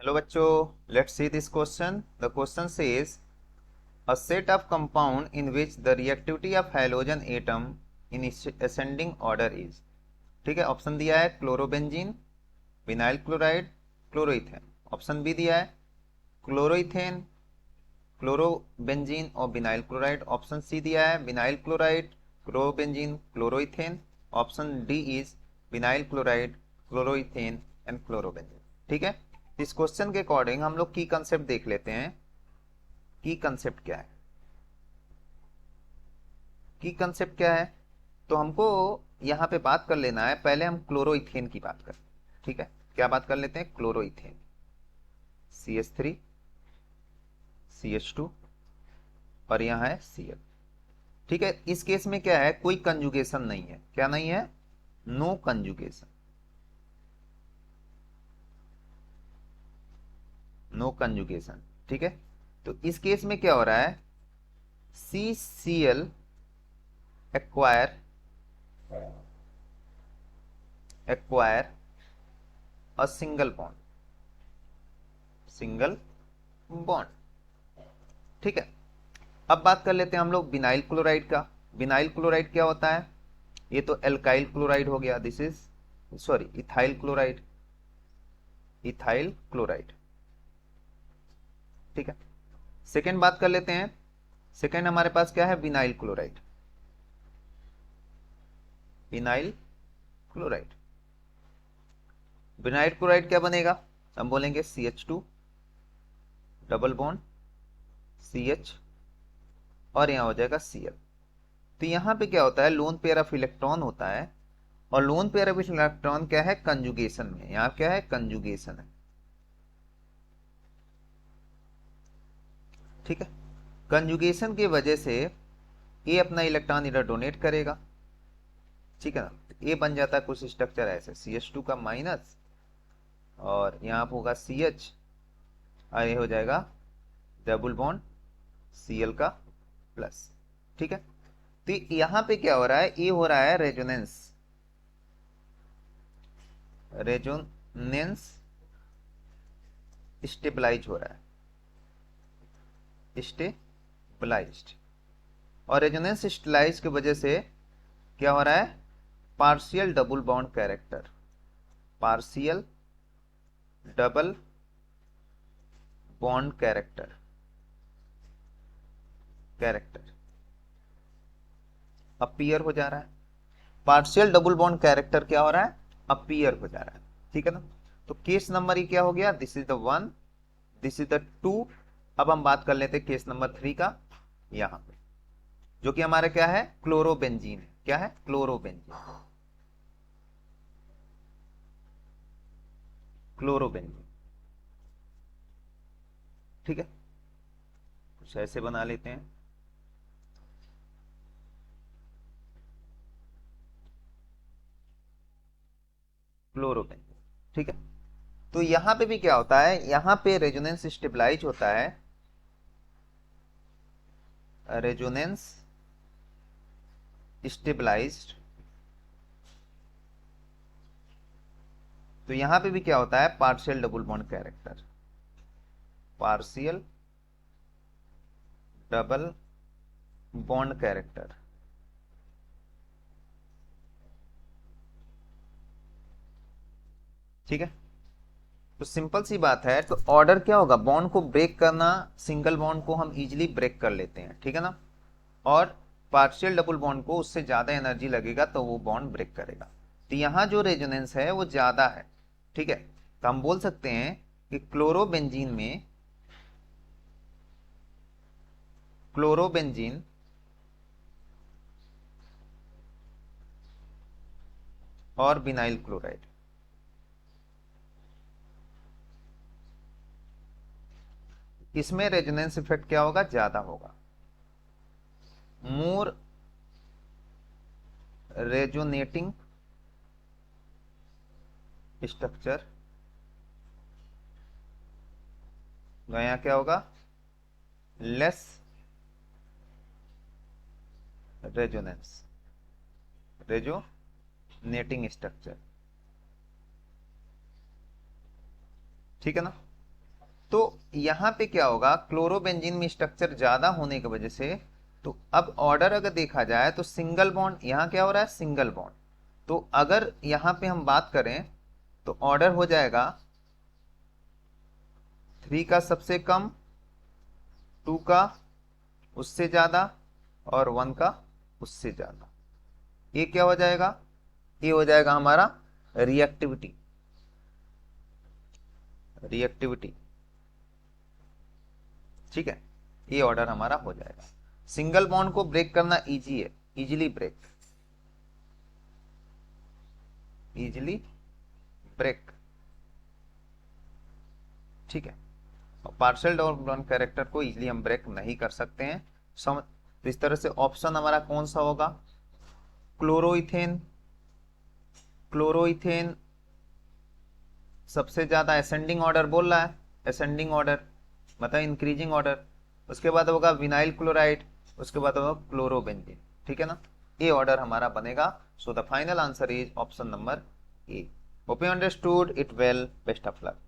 Hello बच्चों, let's see this question. The question says a set of compound in which the reactivity of halogen atom in ascending order is. ठीक है, option दिया है chlorobenzene, vinyl chloride, chloroethane. Option B दिया है chloroethane, chlorobenzene और vinyl chloride. Option C दिया है vinyl chloride, chlorobenzene, chloroethane. Option D is vinyl chloride, chloroethane and chlorobenzene. ठीक है, इस क्वेश्चन के अकॉर्डिंग हम लोग की कंसेप्ट देख लेते हैं. की कंसेप्ट क्या है? की कंसेप्ट क्या है? तो हमको यहां पे बात कर लेना है. पहले हम क्लोरोइथेन की बात करें. ठीक है, क्या बात कर लेते हैं? क्लोरोइथेन. CH3 CH2 और यहां है Cl. ठीक है, इस केस में क्या है? कोई कंजुगेशन नहीं है. क्या नहीं है? No conjugation. No conjugation. ठीक है, तो इस केस में क्या हो रहा है? CCl acquire a single bond. ठीक है, अब बात कर लेते हैं हम लोग विनाइल क्लोराइड का. विनाइल क्लोराइड क्या होता है? ये तो एल्काइल क्लोराइड हो गया. This is sorry ethyl chloride. Ethyl chloride. ठीक है, सेकेंड बात कर लेते हैं. सेकेंड हमारे पास क्या है? Vinyl chloride. Vinyl chloride. Vinyl chloride क्या बनेगा? हम बोलेंगे CH2 डबल बॉन्ड CH और यहां हो जाएगा Cl. तो यहां पे क्या होता है? लोन पेयर ऑफ इलेक्ट्रॉन होता है. और लोन पेयर ऑफ इलेक्ट्रॉन क्या है? कंजुगेशन में. यहां क्या है? कंजुगेशन है. ठीक है, कंजुगेशन की वजह से ए अपना इलेक्ट्रॉन इधर डोनेट करेगा. ठीक है ना, ए बन जाता है कुछ स्ट्रक्चर ऐसे CH2 का माइनस और यहां पर होगा CH और ये हो जाएगा डबल बॉन्ड Cl का प्लस. ठीक है, तो यहां पे क्या हो रहा है? ये हो रहा है रेजोनेंस. रेजोनेंस स्टेबलाइज हो रहा है. स्टेबलाइज्ड. और रेजोनेंस स्टेबलाइज की वजह से क्या हो रहा है? Partial double bond character. Partial double bond character appear हो जा रहा है. पार्शियल डबल बॉन्ड कैरेक्टर क्या हो रहा है? अपीयर हो जा रहा है. ठीक है ना, तो केस नंबर ये क्या हो गया? This is the 1, this is the 2. अब हम बात कर लेते हैं केस नंबर 3 का. यहां पे जो कि हमारा क्या है? क्लोरोबेंजीन है. क्या है? क्लोरोबेंजीन. क्लोरोबेंजीन. ठीक है, कुछ ऐसे बना लेते हैं. क्लोरोबेंजीन. ठीक है, तो यहां पे भी क्या होता है? यहां पे रेजोनेंस स्टेबलाइज होता है. Resonance stabilized. तो यहां पे भी क्या होता है? Partial double bond character. Partial double bond character. ठीक है, तो सिंपल सी बात है. तो ऑर्डर क्या होगा? बॉन्ड को ब्रेक करना, सिंगल बॉन्ड को हम इजीली ब्रेक कर लेते हैं. ठीक है ना, और पार्शियल डबल बॉन्ड को उससे ज्यादा एनर्जी लगेगा तो वो बॉन्ड ब्रेक करेगा. तो यहां जो रेजोनेंस है वो ज्यादा है. ठीक है, तो हम बोल सकते हैं कि क्लोरोबेंजीन और विनाइल क्लोराइड इसमें रेजोनेंस इफेक्ट क्या होगा? ज्यादा होगा. मोर रेजोनेटिंग स्ट्रक्चर. यहां क्या होगा? Less resonance. Resonating structure. ठीक है ना, तो यहाँ पे क्या होगा, क्लोरोबेंजीन में स्ट्रक्चर ज्यादा होने की वजह से, तो अब ऑर्डर अगर देखा जाए तो सिंगल बॉन्ड, यहाँ क्या हो रहा है, सिंगल बॉन्ड। तो अगर यहाँ पे हम बात करें तो ऑर्डर हो जाएगा 3 का सबसे कम, 2 का उससे ज्यादा, और 1 का उससे ज्यादा। ये क्या हो जाएगा, ये हो जाएगा हमारा रिएक्टिविटी। रिएक्टिविटी, ठीक है, ये ऑर्डर हमारा हो जाएगा। सिंगल बॉन्ड को ब्रेक करना इजी है, इजीली ब्रेक, इजीली ब्रेक, ठीक है। और पार्शियल डबल बॉन्ड कैरेक्टर को इजीली हम ब्रेक नहीं कर सकते हैं। समझ, तो इस तरह से ऑप्शन हमारा कौन सा होगा, क्लोरोइथेन। क्लोरोइथेन सबसे ज्यादा असेंडिंग ऑर्डर बोल रहा है, असेंडिंग ऑर्डर मतलब इंक्रीजिंग ऑर्डर। उसके बाद होगा विनाइल क्लोराइड, उसके बाद होगा क्लोरोबेंजीन, ठीक है ना। ये ऑर्डर हमारा बनेगा। So the final answer is option number A. Hope you understood it well, best of luck.